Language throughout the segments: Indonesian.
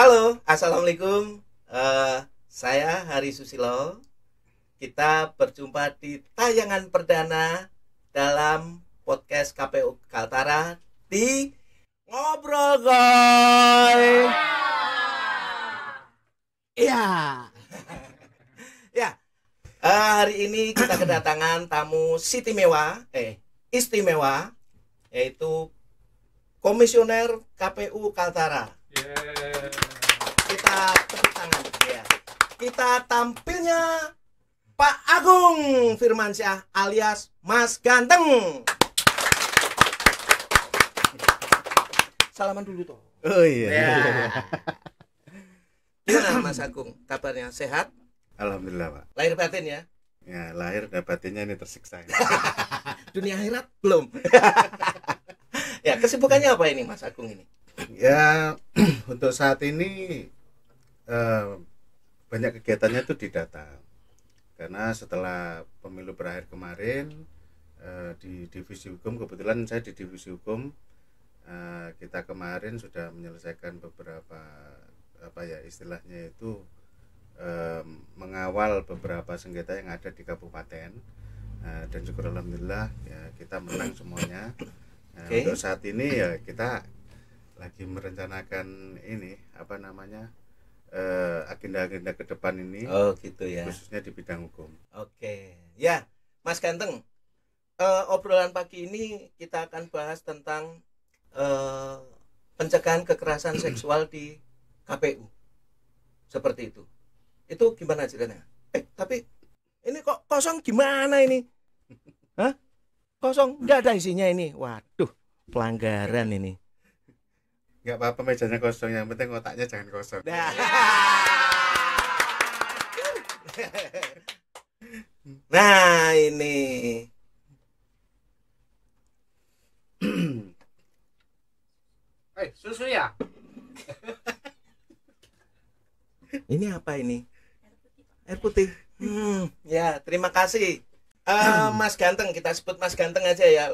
Halo, assalamualaikum. Saya Hari Susilo. Kita berjumpa di tayangan perdana dalam podcast KPU Kaltara di Ngobrol Goy. Iya. Ya. Hari ini kita kedatangan tamu istimewa, yaitu Komisioner KPU Kaltara. Yeah. Kita tepuk tangan ya. Kita tampilnya Pak Agung Firmansyah alias Mas Ganteng. Salaman dulu toh. Oh iya. Ya. Gimana Mas Agung? Kabarnya sehat? Alhamdulillah Pak. Lahir batin ya? Ya lahir dan batinnya ini tersiksa. Dunia akhirat belum. Ya, kesibukannya apa ini Mas Agung ini? Ya untuk saat ini banyak kegiatannya itu di data. Karena setelah pemilu berakhir kemarin di divisi hukum, kebetulan saya di divisi hukum, kita kemarin sudah menyelesaikan beberapa istilahnya itu mengawal beberapa sengketa yang ada di kabupaten, dan syukur alhamdulillah ya kita menang semuanya. Okay. Untuk saat ini ya kita lagi merencanakan ini agenda-agenda ke depan ini. Oh gitu ya. Khususnya di bidang hukum. Oke, ya Mas Ganteng, obrolan pagi ini kita akan bahas tentang pencegahan kekerasan seksual di KPU. Seperti itu. Itu gimana ceritanya? Tapi ini kok kosong gimana ini? Hah? Kosong, nggak ada isinya ini. Waduh, pelanggaran ini. Nggak apa-apa mejanya kosong, yang penting otaknya jangan kosong. Nah ini. Susu ya? Ini apa ini? Air putih. Ya, terima kasih. Mas Ganteng, kita sebut Mas Ganteng aja ya,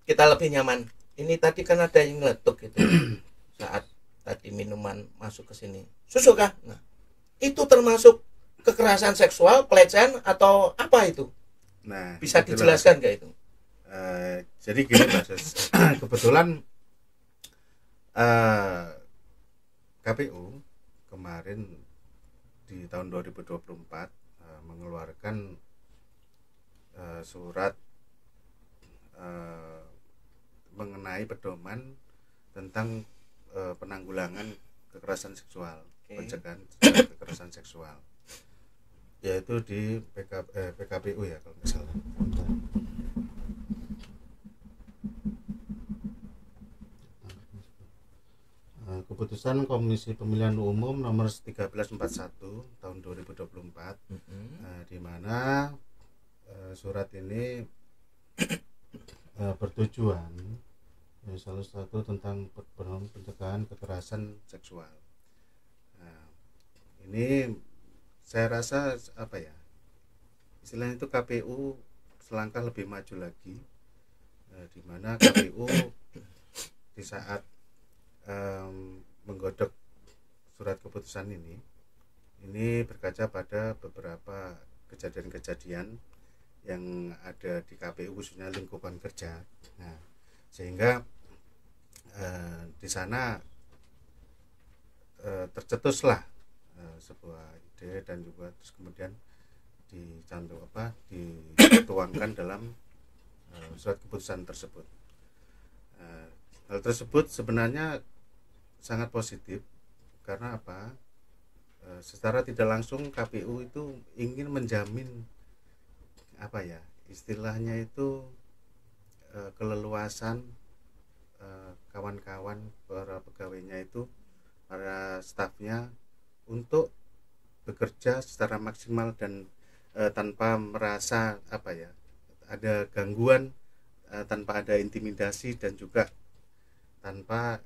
kita lebih nyaman. Ini tadi kan ada yang ngeletuk gitu. Saat tadi minuman masuk ke sini. Susu kah? Nah, itu termasuk kekerasan seksual, pelecehan atau apa itu? Nah, bisa dijelaskan nggak itu? Jadi gini Mas, kebetulan KPU kemarin di tahun 2024 mengeluarkan surat mengenai pedoman tentang penanggulangan kekerasan seksual, pencegahan kekerasan seksual, yaitu di PKPU ya kalau nggak salah. Keputusan Komisi Pemilihan Umum nomor 1341 tahun 2024, di mana surat ini bertujuan salah satu tentang pencegahan kekerasan seksual. Nah, ini saya rasa istilahnya itu KPU selangkah lebih maju lagi, di mana KPU di saat menggodok surat keputusan ini berkaca pada beberapa kejadian-kejadian yang ada di KPU khususnya lingkupan kerja. Nah, sehingga di sana tercetuslah sebuah ide dan juga terus kemudian dituangkan dalam surat keputusan tersebut. Hal tersebut sebenarnya sangat positif karena secara tidak langsung KPU itu ingin menjamin istilahnya itu keleluasan kawan-kawan para pegawainya itu, para stafnya untuk bekerja secara maksimal dan tanpa merasa ada gangguan, tanpa ada intimidasi dan juga tanpa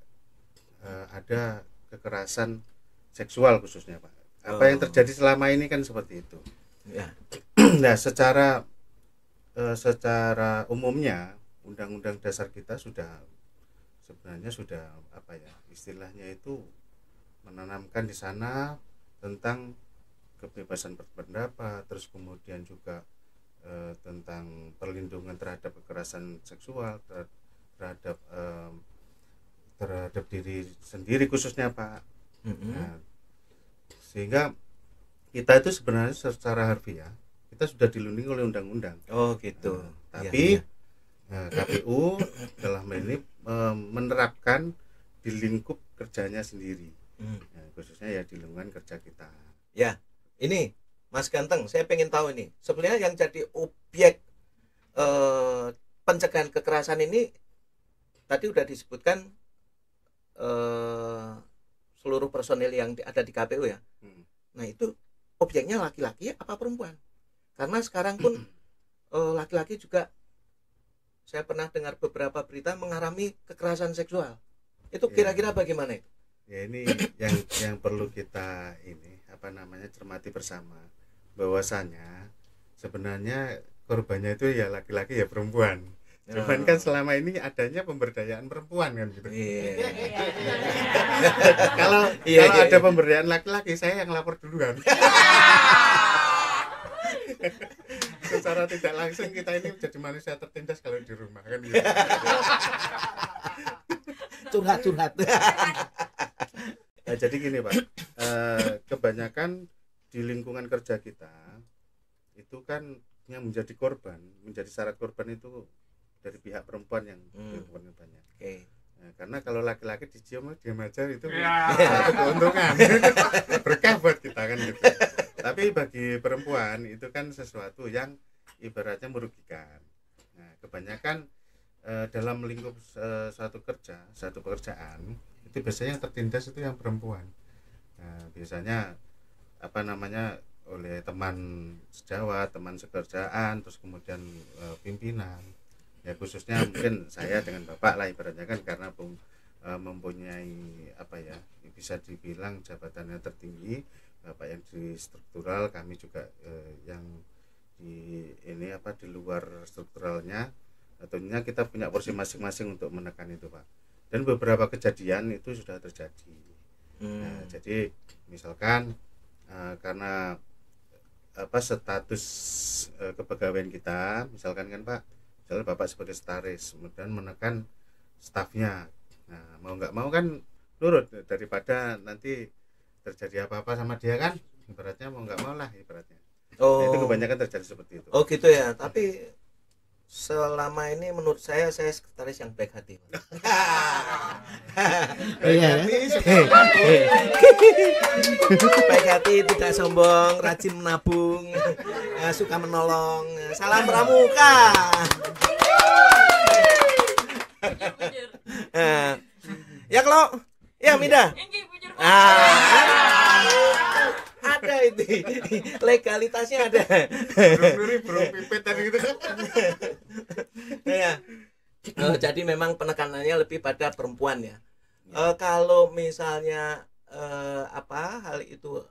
ada kekerasan seksual khususnya Pak. Apa yang terjadi selama ini kan seperti itu. Ya. Nah, secara umumnya Undang-Undang Dasar kita sebenarnya sudah istilahnya itu menanamkan di sana tentang kebebasan berpendapat, terus kemudian juga tentang perlindungan terhadap kekerasan seksual, terhadap diri sendiri khususnya Pak. Nah, sehingga kita itu sebenarnya secara harfiah kita sudah dilindungi oleh undang-undang. Oh gitu. Tapi KPU dalam hal ini menerapkan di lingkup kerjanya sendiri, khususnya ya di lingkungan kerja kita. Ya, ini Mas Ganteng, saya pengen tahu ini. Sebenarnya yang jadi objek pencegahan kekerasan ini tadi udah disebutkan seluruh personil yang ada di KPU ya. Nah itu objeknya laki-laki apa perempuan? Karena sekarang pun laki-laki juga saya pernah dengar beberapa berita mengalami kekerasan seksual. Itu kira-kira bagaimana itu? Ya ini yang perlu kita cermati bersama, bahwasanya sebenarnya korbannya itu ya laki-laki ya perempuan. Cuman kan selama ini adanya pemberdayaan perempuan kan gitu. Kalau ada pemberdayaan laki-laki, saya yang lapor duluan. Secara tidak langsung kita ini jadi manusia tertindas kalau di rumah kan gitu. Curhat. Nah, jadi gini Pak, kebanyakan di lingkungan kerja kita itu kan yang menjadi syarat korban itu dari pihak perempuan yang korban banyak. Nah, karena kalau laki-laki dicium diam aja itu satu keuntungan, berkah buat kita kan gitu. Tapi bagi perempuan itu kan sesuatu yang ibaratnya merugikan. Nah, kebanyakan dalam lingkup satu pekerjaan itu biasanya yang tertindas itu yang perempuan. Nah, biasanya oleh teman sejawat, teman sekerjaan, terus kemudian pimpinan. Ya khususnya mungkin saya dengan Bapak lah ibaratnya kan, karena mempunyai bisa dibilang jabatannya tertinggi, Bapak yang di struktural, kami juga yang di luar strukturalnya. Tentunya kita punya porsi masing-masing untuk menekan itu Pak. Dan beberapa kejadian itu sudah terjadi. Nah, jadi misalkan karena status kepegawaian kita, misalkan kan Pak, misalnya Bapak sebagai staris, kemudian menekan stafnya. Nah, mau nggak mau kan nurut, daripada nanti terjadi apa-apa sama dia kan, ibaratnya mau nggak mau lah ibaratnya. Nah, itu kebanyakan terjadi seperti itu. Oh gitu ya, tapi selama ini menurut saya sekretaris yang baik hati. Baik hati, tidak sombong, rajin menabung, suka menolong. Salam pramuka. Ya kalau ya Mida. Ada itu legalitasnya ada. Burung pipit tadi gitu. Ya. Jadi memang penekanannya lebih pada perempuan ya. Kalau misalnya hal itu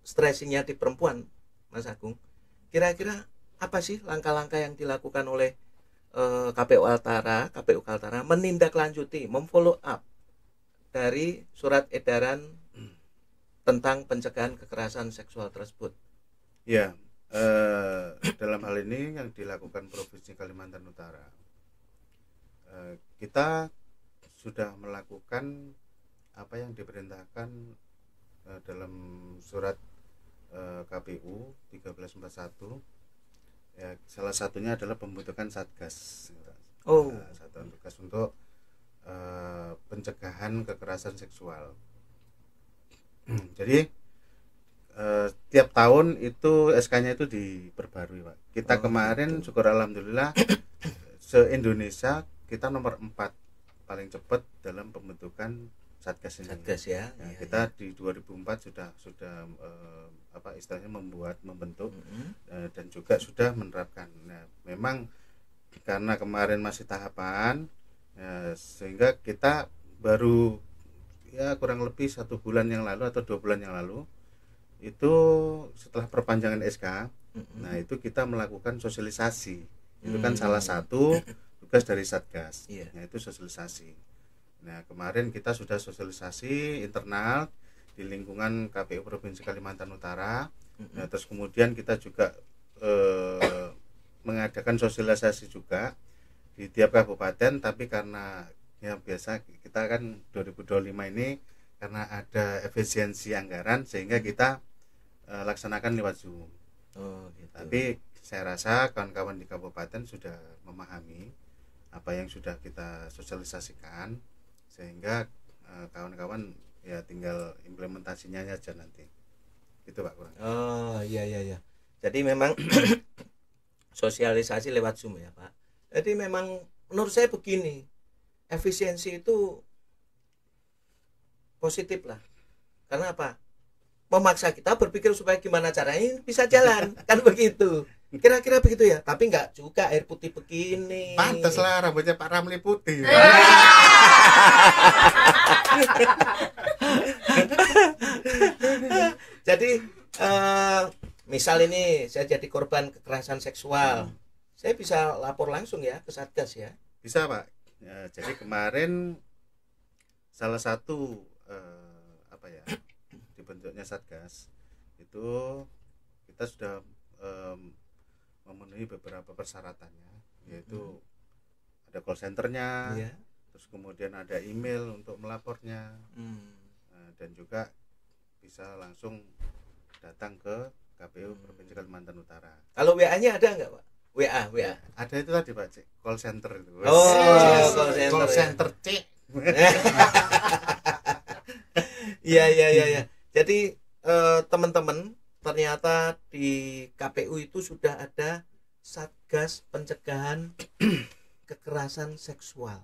stressingnya di perempuan, Mas Agung, kira-kira apa sih langkah-langkah yang dilakukan oleh KPU Kaltara menindaklanjuti, memfollow up dari surat edaran tentang pencegahan kekerasan seksual tersebut? Ya, dalam hal ini yang dilakukan Provinsi Kalimantan Utara, kita sudah melakukan apa yang diperintahkan dalam surat KPU 1341. Ya, salah satunya adalah pembentukan satgas. Satgas untuk pencegahan kekerasan seksual. Jadi tiap tahun itu SK-nya itu diperbarui Pak. Kita kemarin syukur alhamdulillah se-Indonesia kita nomor 4 paling cepat dalam pembentukan satgas ini. Satgas ya. Nah, kita di 2004 sudah istilahnya membentuk dan juga sudah menerapkan. Nah, memang karena kemarin masih tahapan, sehingga kita baru kurang lebih 1 bulan yang lalu atau 2 bulan yang lalu itu setelah perpanjangan SK, nah itu kita melakukan sosialisasi. Itu kan salah satu tugas dari satgas, yaitu sosialisasi. Nah kemarin kita sudah sosialisasi internal, di lingkungan KPU Provinsi Kalimantan Utara. Nah, terus kemudian kita juga mengadakan sosialisasi juga di tiap kabupaten, tapi karena yang biasa kita kan 2025 ini karena ada efisiensi anggaran sehingga kita laksanakan lewat Zoom. Gitu. Tapi saya rasa kawan-kawan di kabupaten sudah memahami apa yang sudah kita sosialisasikan, sehingga kawan-kawan ya tinggal implementasinya aja nanti. Itu Pak kurang. Iya. Jadi memang sosialisasi lewat Zoom ya Pak. Jadi memang menurut saya begini, efisiensi itu positif lah. Karena apa? Memaksa kita berpikir supaya gimana caranya bisa jalan, kan begitu. Kira-kira begitu ya. Tapi nggak juga air putih begini. Pantes lah rambutnya Pak Ramli putih. Jadi misal ini saya jadi korban kekerasan seksual, saya bisa lapor langsung ya ke Satgas ya. Bisa Pak. Ya, jadi kemarin salah satu dibentuknya Satgas itu kita sudah memenuhi beberapa persyaratannya, yaitu ada call centernya, terus kemudian ada email untuk melapornya, dan juga bisa langsung datang ke KPU Provinsi Kalimantan Utara. Kalau WA-nya ada nggak Pak? WA. Ada itu tadi Pak, Cik. Call center itu. Call center Cik. Iya. Jadi teman-teman, ternyata di KPU itu sudah ada Satgas Pencegahan Kekerasan Seksual.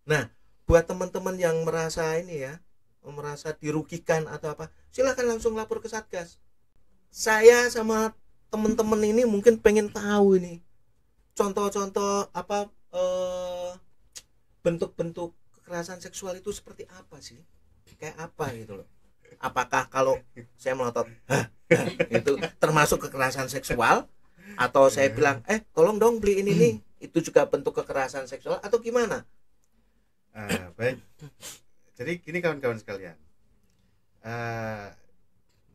Nah, buat teman-teman yang merasa ini ya, merasa dirugikan atau apa, silakan langsung lapor ke Satgas. Saya sama teman-teman ini mungkin pengen tahu ini contoh-contoh apa bentuk-bentuk kekerasan seksual itu seperti apa sih, kayak apa gitu loh. Apakah kalau saya melotot itu termasuk kekerasan seksual, atau saya bilang tolong dong beliin ini, itu juga bentuk kekerasan seksual atau gimana? Baik. Jadi gini kawan-kawan sekalian,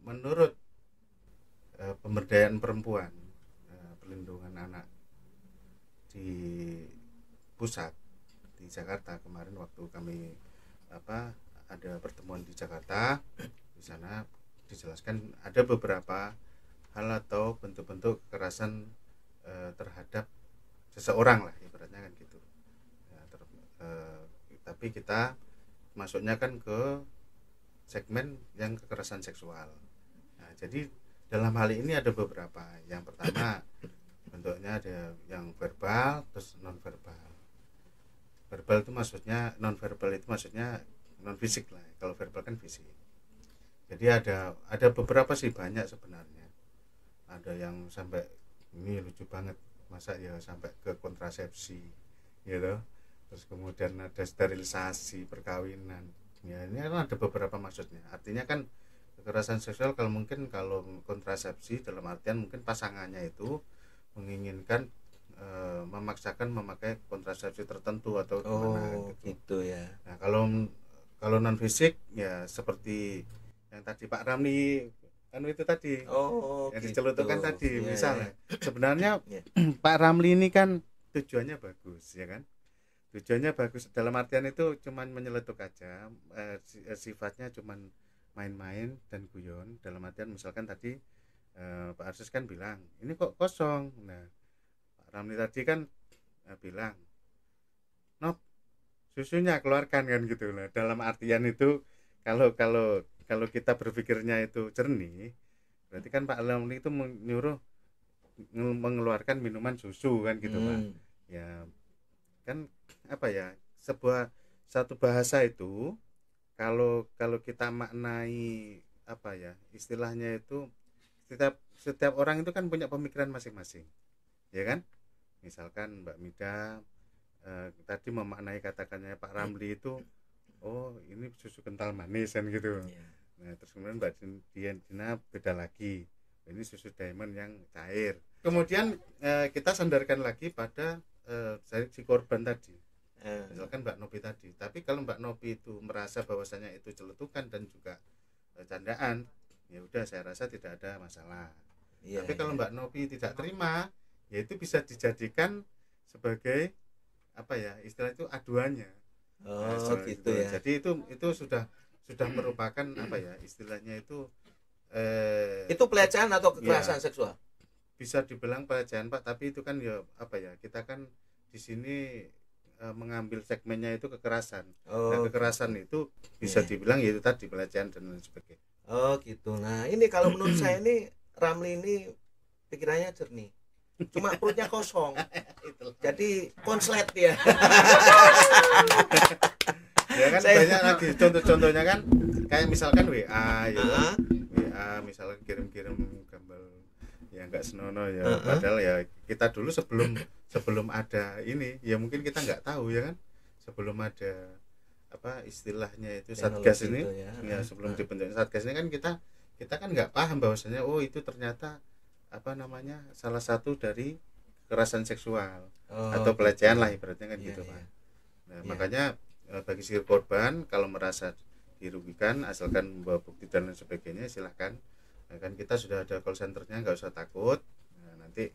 menurut pemberdayaan perempuan, perlindungan anak di pusat di Jakarta, kemarin waktu kami ada pertemuan di Jakarta, di sana dijelaskan ada beberapa hal atau bentuk-bentuk kekerasan terhadap seseorang lah, ibaratnya kan gitu ya, tapi kita masuknya kan ke segmen yang kekerasan seksual. Nah, jadi dalam hal ini ada beberapa. Yang pertama bentuknya ada yang verbal, terus non verbal. Verbal itu maksudnya, non verbal itu maksudnya non fisik lah. Kalau verbal kan fisik. Jadi ada beberapa sih, banyak sebenarnya. Ada yang sampai, ini lucu banget, masa ya sampai ke kontrasepsi gitu. Terus kemudian ada sterilisasi, perkawinan. Ya, ini kan ada beberapa maksudnya. Artinya kan kekerasan seksual kalau kontrasepsi dalam artian mungkin pasangannya itu menginginkan memaksakan memakai kontrasepsi tertentu atau gimana gitu ya. Nah, kalau non fisik ya seperti yang tadi Pak Ramli itu tadi yang gitu. dicelupkan tadi, misalnya sebenarnya Pak Ramli ini kan tujuannya bagus ya kan. Tujuannya bagus dalam artian itu cuman menyeletuk aja, sifatnya cuman main-main dan guyon. Dalam artian misalkan tadi Pak Arsus kan bilang ini kok kosong. Nah, Pak Ramli tadi kan bilang, "Nop, susunya keluarkan," kan gitu. Nah, dalam artian itu kalau kita berpikirnya itu jernih, berarti kan Pak Ramli itu menyuruh mengeluarkan minuman susu kan gitu Pak. Ya kan satu bahasa itu kalau kita maknai istilahnya itu setiap orang itu kan punya pemikiran masing-masing ya kan. Misalkan Mbak Mida tadi memaknai katakannya Pak Ramli itu ini susu kental manis kan gitu. Nah, terus kemudian Mbak Dina beda lagi, ini susu diamond yang cair. Kemudian kita sandarkan lagi pada si korban tadi, misalkan Mbak Nopi tadi. Tapi kalau Mbak Nopi itu merasa bahwasanya itu celetukan dan juga candaan, ya udah saya rasa tidak ada masalah. Iya, Tapi kalau iya. Mbak Novi tidak terima, ya itu bisa dijadikan sebagai apa ya, istilah itu aduannya. Nah, Oh, gitu ya. jadi itu sudah merupakan apa ya, istilahnya itu Itu pelecehan atau kekerasan ya, seksual? bisa dibilang pelecehan Pak, tapi itu kan ya apa ya, kita kan di sini mengambil segmennya itu kekerasan. Nah, Oh, kekerasan gitu. itu bisa Iya. dibilang ya itu tadi pelecehan dan lain sebagainya. Oh, gitu. Nah, ini kalau menurut saya ini Ramli ini pikirannya jernih. Cuma perutnya kosong. Itulah. Jadi konslet ya. Ya kan Saya banyak lagi contoh-contohnya kan, kayak misalkan WA ya kan? Heeh. WA misalkan kirim-kirim gambar ya nggak senonoh ya, Heeh. padahal ya kita dulu sebelum sebelum ada ini ya mungkin kita nggak tahu ya kan, sebelum ada apa istilahnya itu satgas Teknologi ini itu ya. ya, sebelum Heeh. dibentuk satgas ini kan kita kan nggak paham bahwasanya oh itu ternyata apa namanya salah satu dari kekerasan seksual Oh, atau pelecehan gitu. lah ibaratnya kan Iya, gitu Pak. iya. Nah, Iya. makanya bagi si korban kalau merasa dirugikan asalkan membawa bukti dan lain sebagainya silahkan. Nah, kan kita sudah ada call centernya, nggak usah takut. Nah, nanti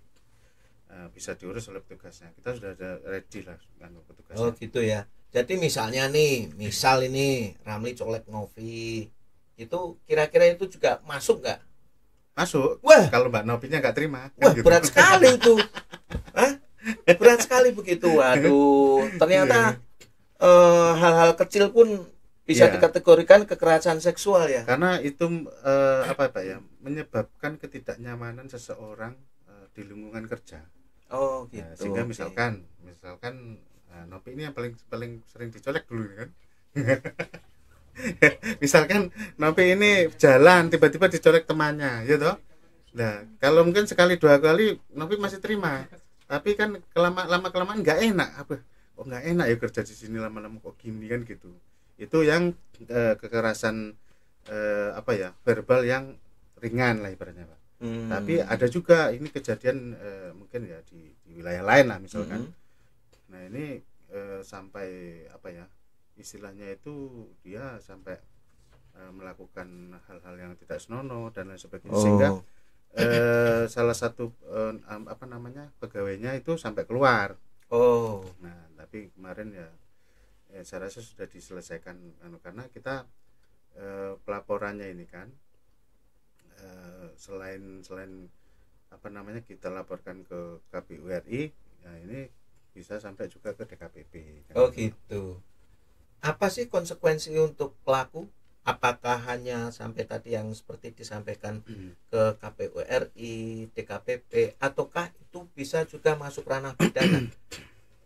bisa diurus oleh petugasnya. Kita sudah ada ready lah kan Oh, petugasnya. gitu ya. Jadi misalnya nih, misal ini Ramli colek Novi, itu kira-kira itu juga masuk nggak? Masuk Wah, kalau Mbak Novinya nggak terima kan wah gitu. berat sekali itu. Hah? Berat sekali begitu. Waduh, ternyata hal-hal kecil pun bisa Iya, dikategorikan kekerasan seksual ya. karena itu apa ya menyebabkan ketidaknyamanan seseorang di lingkungan kerja. Oh, Nah, gitu. sehingga Oke. misalkan Novi ini yang paling sering dicolek dulu kan. Misalkan Novi ini jalan tiba-tiba dicolek temannya, ya toh. Nah, kalau mungkin sekali dua kali Novi masih terima. Tapi kan lama kelamaan nggak enak apa? Oh nggak enak ya kerja di sini lama-lama kok gini kan gitu. Itu yang kekerasan apa ya verbal yang ringan lah ibaratnya Pak. Tapi Hmm. ada juga ini kejadian mungkin ya di wilayah lain lah misalkan. Mm-mm. Nah ini sampai apa ya istilahnya itu dia sampai melakukan hal-hal yang tidak senonoh dan lain sebagainya sehingga Oh, salah satu apa namanya pegawainya itu sampai keluar. oh, Nah tapi kemarin ya saya rasa sudah diselesaikan karena kita pelaporannya ini kan selain apa namanya kita laporkan ke KPU RI, nah ini bisa sampai juga ke DKPP kan oh gitu. gitu. Apa sih konsekuensi untuk pelaku? Apakah hanya sampai tadi yang seperti disampaikan ke KPU RI, DKPP, ataukah itu bisa juga masuk ranah pidana?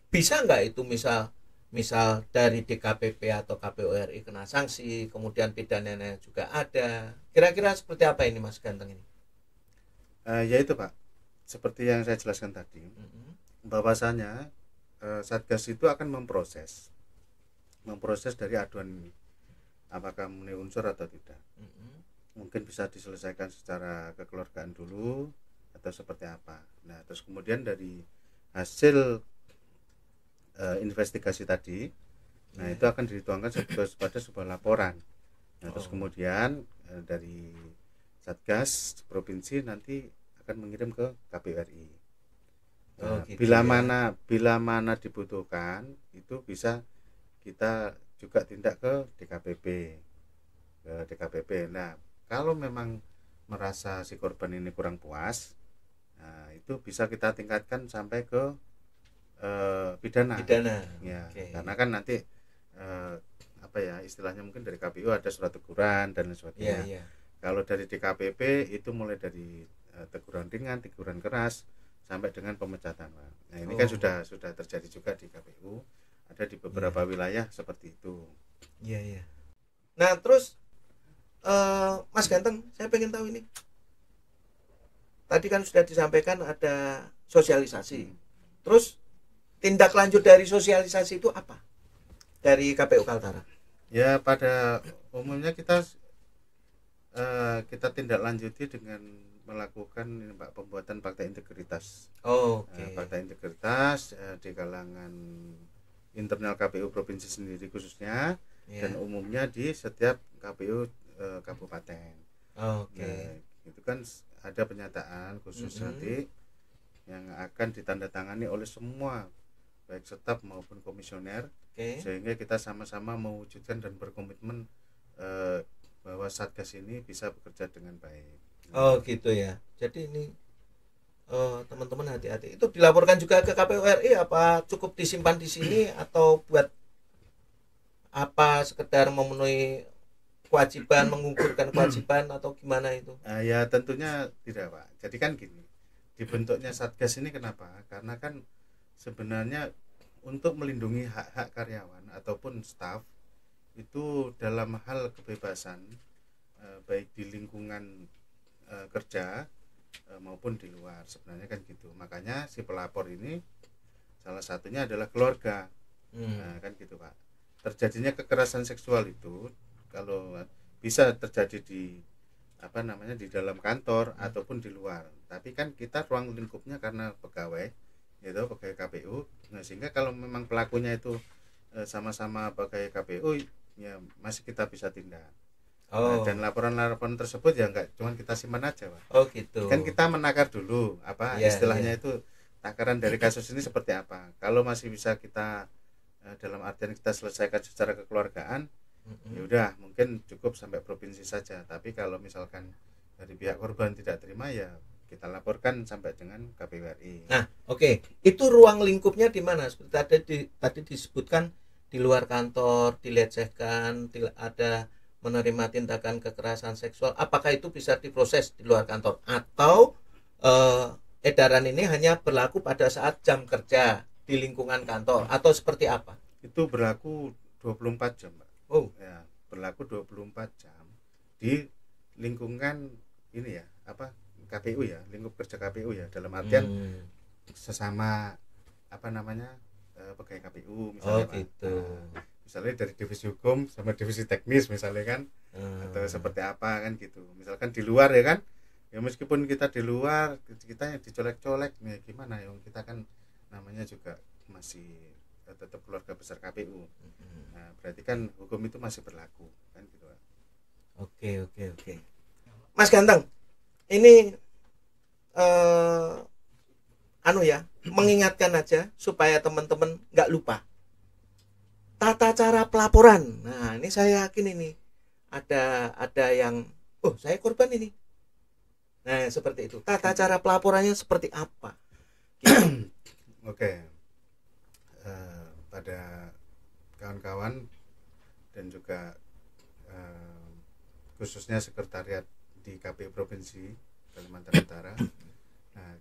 Bisa nggak itu misal misal dari DKPP atau KPU RI kena sanksi, kemudian pidananya juga ada. Kira-kira seperti apa ini Mas Ganteng ini? Ya itu Pak, seperti yang saya jelaskan tadi, Mm-mm. bahwasanya Satgas itu akan memproses dari aduan ini apakah memenuhi unsur atau tidak. Mm-mm. Mungkin bisa diselesaikan secara kekeluargaan dulu atau seperti apa. Nah terus kemudian dari hasil investigasi tadi, nah Yeah. itu akan dituangkan pada sebuah laporan. Nah terus Oh. kemudian dari Satgas provinsi nanti akan mengirim ke KPU RI. Oh Nah, gitu ya. bila mana dibutuhkan itu bisa kita juga tindak ke DKPP. Nah, kalau memang merasa si korban ini kurang puas, nah itu bisa kita tingkatkan sampai ke pidana. Pidana. Ya, Oke. karena kan nanti apa ya istilahnya mungkin dari KPU ada surat teguran dan lain Iya, sebagainya. iya. Kalau dari DKPP itu mulai dari teguran ringan, teguran keras sampai dengan pemecatan, Pak. Nah, ini kan Oh, sudah terjadi juga di KPU, ada di beberapa iya. wilayah seperti itu. Iya, iya. Nah, terus Mas Ganteng, saya pengen tahu ini. Tadi kan sudah disampaikan ada sosialisasi. Terus tindak lanjut dari sosialisasi itu apa? Dari KPU Kaltara. Ya, pada umumnya kita tindak lanjuti dengan melakukan ini, Pak, pembuatan fakta integritas. Oh, oke. Fakta integritas di kalangan internal KPU provinsi sendiri khususnya, Ya. dan umumnya di setiap KPU kabupaten. Oke. Nah, itu kan ada penyataan khusus nanti yang akan ditandatangani oleh semua baik staf maupun komisioner, sehingga kita sama-sama mewujudkan dan berkomitmen bahwa Satgas ini bisa bekerja dengan baik. Oh gitu ya. Jadi ini teman-teman hati-hati. Itu dilaporkan juga ke KPU RI apa cukup disimpan di sini atau buat apa sekedar memenuhi kewajiban, mengukurkan kewajiban atau gimana itu? Ya tentunya tidak, Pak. Jadi kan gini, dibentuknya Satgas ini kenapa? Karena kan sebenarnya untuk melindungi hak-hak karyawan ataupun staf itu dalam hal kebebasan baik di lingkungan kerja maupun di luar, sebenarnya kan gitu. Makanya si pelapor ini salah satunya adalah keluarga. Nah, kan gitu, Pak. Terjadinya kekerasan seksual itu kalau bisa terjadi di di dalam kantor ataupun di luar. Tapi kan kita ruang lingkupnya karena pegawai, yaitu pegawai KPU. Nah, sehingga kalau memang pelakunya itu sama-sama pegawai KPU, ya masih kita bisa tindak. Nah, dan laporan-laporan tersebut ya enggak cuma kita simpan aja, Pak. Oh gitu. Kan kita menakar dulu istilahnya itu takaran dari kasus ini seperti apa. Kalau masih bisa kita dalam artian kita selesaikan secara kekeluargaan, ya udah mungkin cukup sampai provinsi saja. Tapi kalau misalkan dari pihak korban tidak terima, ya kita laporkan sampai dengan KPU RI. Nah, oke. Itu ruang lingkupnya di mana? Seperti tadi disebutkan di luar kantor, dilecehkan, ada menerima tindakan kekerasan seksual. Apakah itu bisa diproses di luar kantor atau edaran ini hanya berlaku pada saat jam kerja di lingkungan kantor atau seperti apa? Itu berlaku 24 jam, Pak. Oh, ya, berlaku 24 jam di lingkungan ini ya, KPU ya, lingkup kerja KPU ya, dalam artian sesama pegawai KPU misalnya. Oh gitu. Misalnya dari divisi hukum sama divisi teknis misalnya kan, atau seperti apa kan gitu. Misalkan di luar ya kan, ya meskipun kita di luar, kita yang dicolek-colek nih gimana ya, kita kan namanya juga masih tetap keluarga besar KPU. Nah, berarti kan hukum itu masih berlaku kan gitu. Oke. Mas Ganteng, ini mengingatkan aja supaya teman-teman nggak lupa tata cara pelaporan. Nah, ini saya yakin ini ada yang saya korban ini. Nah, seperti itu. Tata cara pelaporannya seperti apa? Gitu. Oke. Pada kawan-kawan dan juga khususnya sekretariat di KPU Provinsi Kalimantan Utara, nah,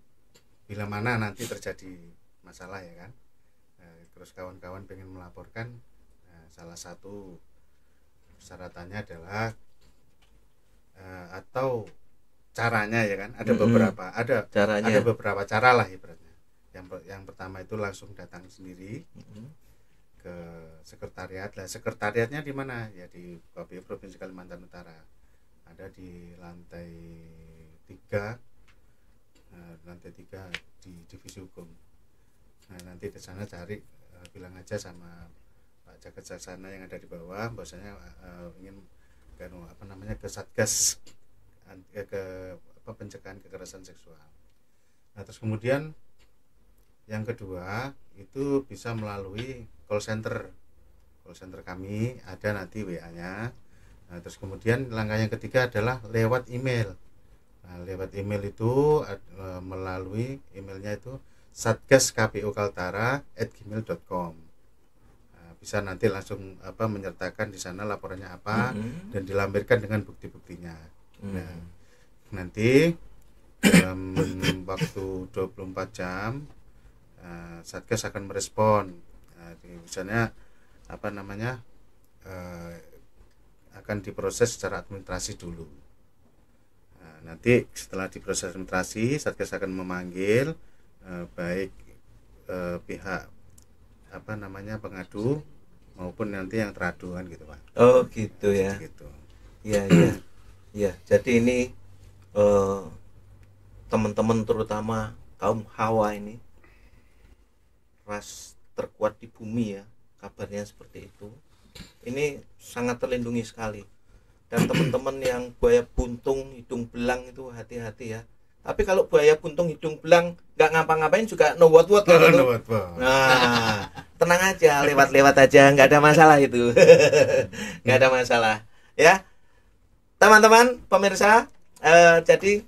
bila mana nanti terjadi masalah ya kan, terus kawan-kawan pengen melaporkan, salah satu persyaratannya adalah atau caranya ya kan, ada beberapa cara lah ibaratnya. Yang pertama itu langsung datang sendiri ke sekretariat. Lah sekretariatnya di mana? Ya di KPU Provinsi Kalimantan Utara. Ada di lantai 3. Lantai 3 di divisi hukum. Nah, nanti ke sana cari, bilang aja sama Pak Jagat Saksana yang ada di bawah bahwasanya ingin ke Satgas ke pencegahan kekerasan seksual. Nah, terus kemudian yang kedua itu bisa melalui call center kami, ada nanti WA-nya. Nah, terus kemudian langkah yang ketiga adalah lewat email. Nah, lewat email itu melalui emailnya itu satgaskpukaltara@gmail.com. Nah, bisa nanti langsung menyertakan di sana laporannya apa dan dilampirkan dengan bukti-buktinya. Nah, nanti dalam waktu 24 jam Satgas akan merespon. Misalnya akan diproses secara administrasi dulu. Nanti setelah diproses administrasi, Satgas akan memanggil baik pihak pengadu maupun nanti yang teradu kan gitu, Pak. Oh gitu ya. Gitu. Iya. Jadi ini teman-teman terutama kaum Hawa ini ras terkuat di bumi ya, kabarnya seperti itu. Ini sangat terlindungi sekali. Dan teman-teman yang buaya buntung hidung belang itu hati-hati ya. Tapi kalau buaya buntung hidung belang nggak ngapa-ngapain juga no what kan itu. Nah, tenang aja, lewat-lewat aja, nggak ada masalah itu. Nggak ada masalah ya teman-teman pemirsa. Jadi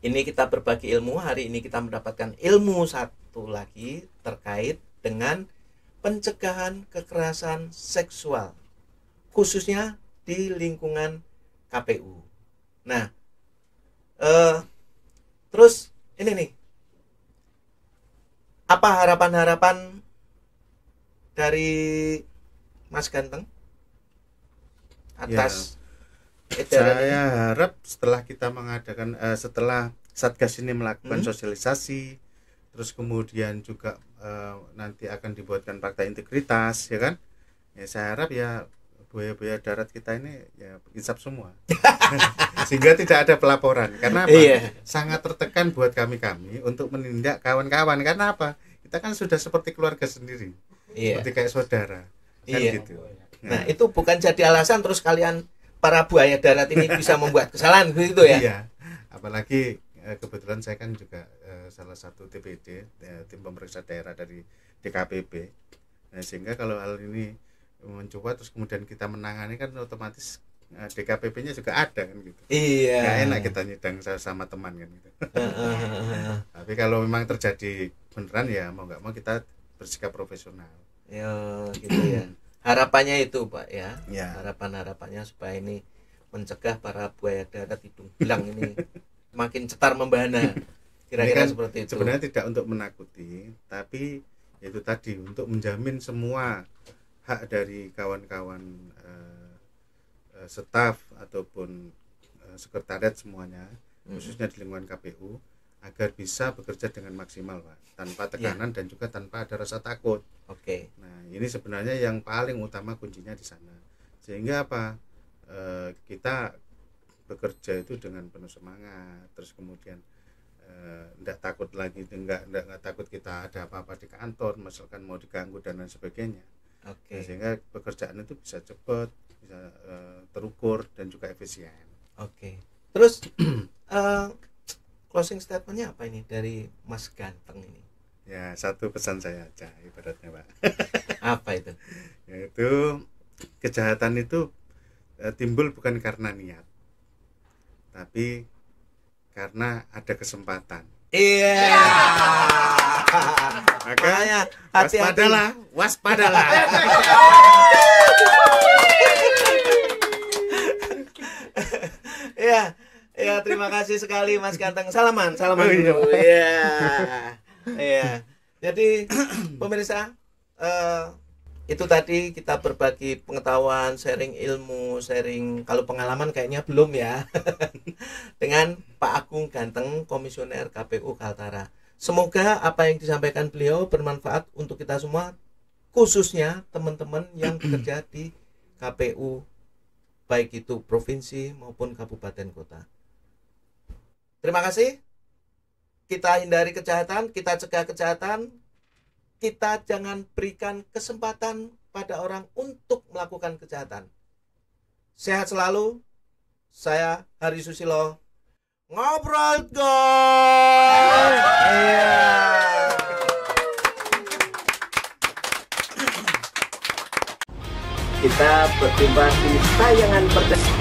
ini kita berbagi ilmu. Hari ini kita mendapatkan ilmu satu lagi terkait dengan pencegahan kekerasan seksual, khususnya di lingkungan KPU. Nah, terus ini nih, apa harapan-harapan dari Mas Ganteng atas saya harap setelah kita mengadakan setelah Satgas ini melakukan sosialisasi, terus kemudian juga nanti akan dibuatkan fakta integritas, ya kan? Ya saya harap ya buaya-buaya darat kita ini ya insaf semua. Sehingga tidak ada pelaporan. Karena apa? Sangat tertekan buat kami untuk menindak kawan-kawan. Karena apa? Kita kan sudah seperti keluarga sendiri. Seperti kayak saudara. Kan gitu. Nah, itu bukan jadi alasan terus kalian para buaya darat ini bisa membuat kesalahan gitu ya. Iya. Apalagi kebetulan saya kan juga salah satu TPD, tim pemeriksa daerah dari DKPP. Nah, sehingga kalau hal ini mencoba terus kemudian kita menangani kan otomatis DKPP-nya juga ada kan gitu. Iya. Nggak enak kita nyidang sama teman kan gitu. Tapi kalau memang terjadi beneran ya mau nggak mau kita bersikap profesional. Ya gitu ya. Harapannya itu Pak ya. Harapannya supaya ini mencegah para buaya darat hidung belang ini makin cetar membahana. Kira-kira kan seperti itu. Sebenarnya tidak untuk menakuti, tapi itu tadi untuk menjamin semua hak dari kawan-kawan staf ataupun sekretariat semuanya, khususnya di lingkungan KPU, agar bisa bekerja dengan maksimal Pak, tanpa tekanan dan juga tanpa ada rasa takut. Nah ini sebenarnya yang paling utama kuncinya di sana, sehingga apa, kita bekerja itu dengan penuh semangat, terus kemudian tidak takut lagi, enggak takut kita ada apa-apa di kantor, misalkan mau diganggu dan lain sebagainya. Nah, sehingga pekerjaan itu bisa cepat, bisa terukur dan juga efisien. Terus closing statementnya apa ini dari Mas Ganteng ini? Ya satu pesan saya aja ibaratnya Pak. Apa itu? Yaitu kejahatan itu timbul bukan karena niat, tapi karena ada kesempatan. Makanya waspadalah. Ya terima kasih sekali Mas Ganteng. Salaman dulu. Jadi pemirsa, itu tadi kita berbagi pengetahuan, sharing ilmu, sharing kalau pengalaman kayaknya belum ya. Dengan Pak Agung Ganteng, Komisioner KPU Kaltara. Semoga apa yang disampaikan beliau bermanfaat untuk kita semua, khususnya teman-teman yang bekerja di KPU, baik itu provinsi maupun kabupaten kota. Terima kasih. Kita hindari kejahatan, kita cegah kejahatan, kita jangan berikan kesempatan pada orang untuk melakukan kejahatan. Sehat selalu. Saya Hari Susilo. Ngobrol dong. Kita berjumpa di tayangan perdana.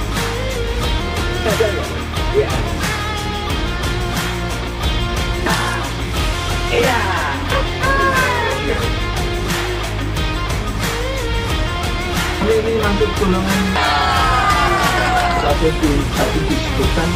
Ini masuk golongan satu disebutkan